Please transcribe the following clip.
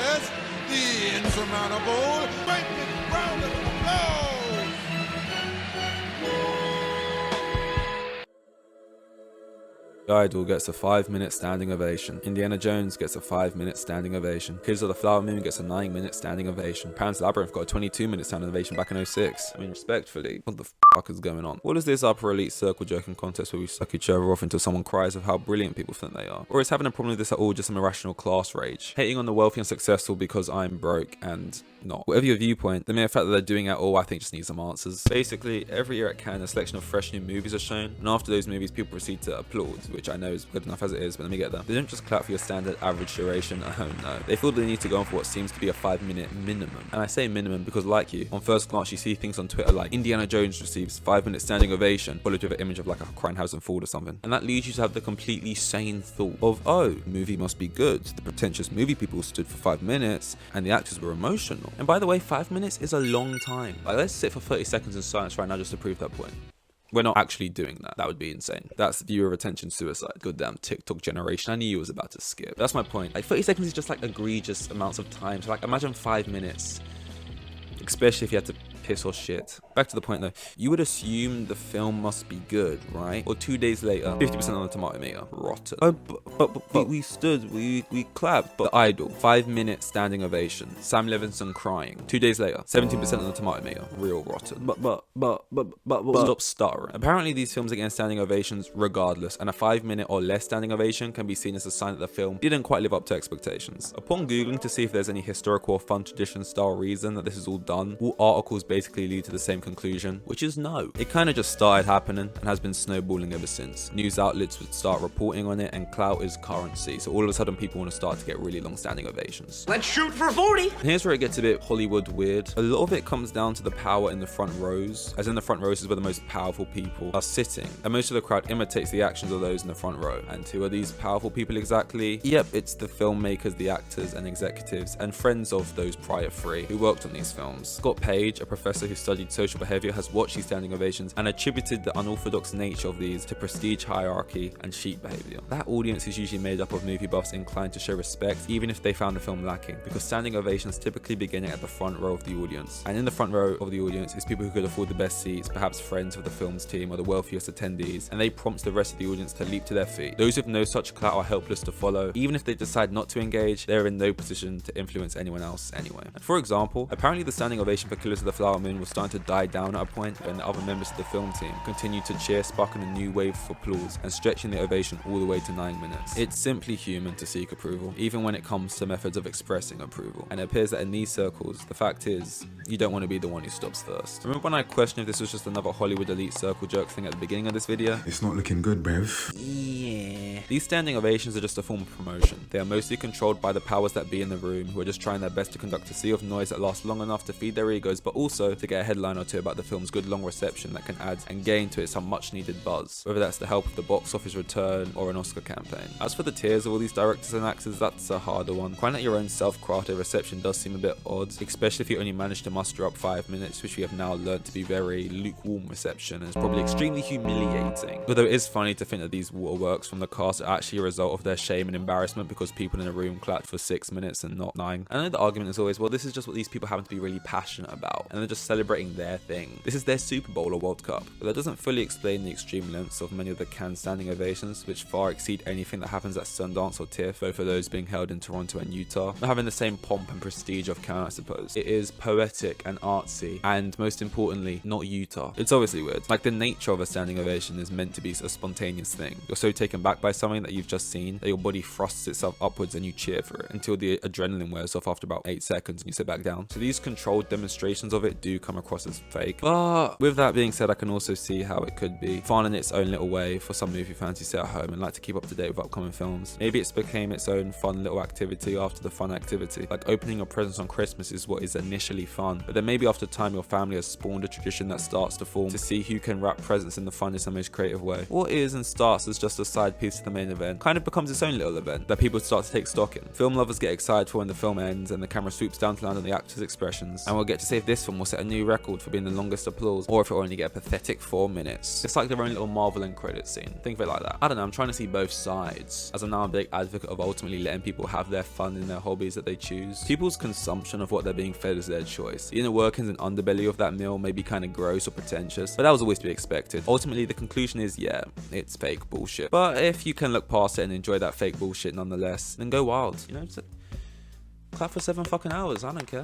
yes, the insurmountable, make it round of applause! Idol gets a 5-minute standing ovation. Indiana Jones gets a 5-minute standing ovation. Killers of the Flower Moon gets a 9-minute standing ovation. Pan's Labyrinth got a 22-minute standing ovation back in 06. I mean, respectfully, what the fuck is going on? What is this upper elite circle joking contest where we suck each other off until someone cries of how brilliant people think they are? Or is having a problem with this at all just some irrational class rage? Hating on the wealthy and successful because I'm broke and not. Whatever your viewpoint, the mere fact that they're doing it at all, I think just needs some answers. Basically, every year at Cannes, a selection of fresh new movies are shown, and after those movies, people proceed to applaud, which I know is good enough as it is, but let me get there. They don't just clap for your standard average duration. Oh no. They feel they need to go on for what seems to be a 5-minute minimum. And I say minimum because, like you, on first glance, you see things on Twitter like Indiana Jones receives 5-minute standing ovation, followed with an image of like a Crying Ford or something. And that leads you to have the completely sane thought of, oh, movie must be good. The pretentious movie people stood for 5 minutes, and the actors were emotional. And by the way, 5 minutes is a long time. Like, let's sit for 30 seconds in silence right now just to prove that point. We're not actually doing that. That would be insane. That's viewer retention suicide. Goddamn TikTok generation. I knew you was about to skip. That's my point. Like, 30 seconds is just like egregious amounts of time. So like, imagine 5 minutes, especially if you had to piss or shit. Back to the point though, you would assume the film must be good, right? Or 2 days later, 50% on the tomato meter, rotten. Oh, but we stood, we clapped. But The Idol, 5-minute standing ovation. Sam Levinson crying. 2 days later, 17% on the tomato meter, real rotten. But stop stuttering. Apparently these films are getting standing ovations regardless, and a 5-minute or less standing ovation can be seen as a sign that the film didn't quite live up to expectations. Upon googling to see if there's any historical or fun tradition style reason that this is all done, all articles basically lead to the same conclusion, which is no. It kind of just started happening and has been snowballing ever since. News outlets would start reporting on it, and clout is currency, so all of a sudden people want to start to get really long standing ovations. Let's shoot for 40! And here's where it gets a bit Hollywood weird. A lot of it comes down to the power in the front rows, as in the front rows is where the most powerful people are sitting, and most of the crowd imitates the actions of those in the front row. And who are these powerful people exactly? Yep, it's the filmmakers, the actors and executives, and friends of those prior three who worked on these films. Scott Page, a professor who studied social behavior, has watched these standing ovations and attributed the unorthodox nature of these to prestige hierarchy and sheep behavior. That audience is usually made up of movie buffs inclined to show respect even if they found the film lacking, because standing ovations typically beginning at the front row of the audience, and in the front row of the audience is people who could afford the best seats, perhaps friends of the film's team or the wealthiest attendees, and they prompt the rest of the audience to leap to their feet. Those with no such clout are helpless to follow. Even if they decide not to engage, they're in no position to influence anyone else anyway. And for example, apparently the standing ovation for Killers of the Flower Moon was starting to die down at a point when the other members of the film team continued to cheer, sparking a new wave of applause and stretching the ovation all the way to 9 minutes. It's simply human to seek approval, even when it comes to methods of expressing approval. And it appears that in these circles, the fact is, you don't want to be the one who stops first. Remember when I questioned if this was just another Hollywood elite circle jerk thing at the beginning of this video? It's not looking good, bruv. Yeah. These standing ovations are just a form of promotion. They are mostly controlled by the powers that be in the room, who are just trying their best to conduct a sea of noise that lasts long enough to feed their egos, but also to get a headline or two about the film's good long reception that can add and gain to it some much needed buzz, whether that's the help of the box office return or an Oscar campaign. As for the tiers of all these directors and actors, that's a harder one. Crying at your own self-crafted reception does seem a bit odd, especially if you only manage to muster up 5 minutes, which we have now learned to be very lukewarm reception, and is probably extremely humiliating. Although it is funny to think that these waterworks from the cast are actually a result of their shame and embarrassment because people in a room clapped for 6 minutes and not 9. I know the argument is always, well, this is just what these people happen to be really passionate about, and they're just celebrating their thing. This is their Super Bowl or World Cup. But that doesn't fully explain the extreme lengths of many of the Cannes standing ovations, which far exceed anything that happens at Sundance or TIFF, both of those being held in Toronto and Utah, not having the same pomp and prestige of Cannes, I suppose. It is poetic and artsy, and most importantly, not Utah. It's obviously weird. Like, the nature of a standing ovation is meant to be a spontaneous thing. You're so taken back by something that you've just seen that your body thrusts itself upwards and you cheer for it until the adrenaline wears off after about 8 seconds and you sit back down. So these controlled demonstrations of it do come across as fake. But with that being said, I can also see how it could be fun in its own little way for some movie fans who sit at home and like to keep up to date with upcoming films. Maybe it's became its own fun little activity after the fun activity. Like opening your presents on Christmas is what is initially fun, but then maybe after time your family has spawned a tradition that starts to form to see who can wrap presents in the funnest and most creative way. Or is and starts as just a side piece to the main event kind of becomes its own little event that people start to take stock in. Film lovers get excited for when the film ends and the camera swoops down to land on the actors' expressions, and we'll get to see if this film will set a new record for being the longest applause, or if it will only get a pathetic 4 minutes. It's like their own little Marvel end credits scene. Think of it like that. I don't know, I'm trying to see both sides, as I'm now a big advocate of ultimately letting people have their fun in their hobbies that they choose. People's consumption of what they're being fed is their choice. The inner workings and underbelly of that meal may be kind of gross or pretentious, but that was always to be expected. Ultimately, the conclusion is, yeah, it's fake bullshit. But if you can look past it and enjoy that fake bullshit nonetheless, then go wild. You know, clap for 7 fucking hours, I don't care.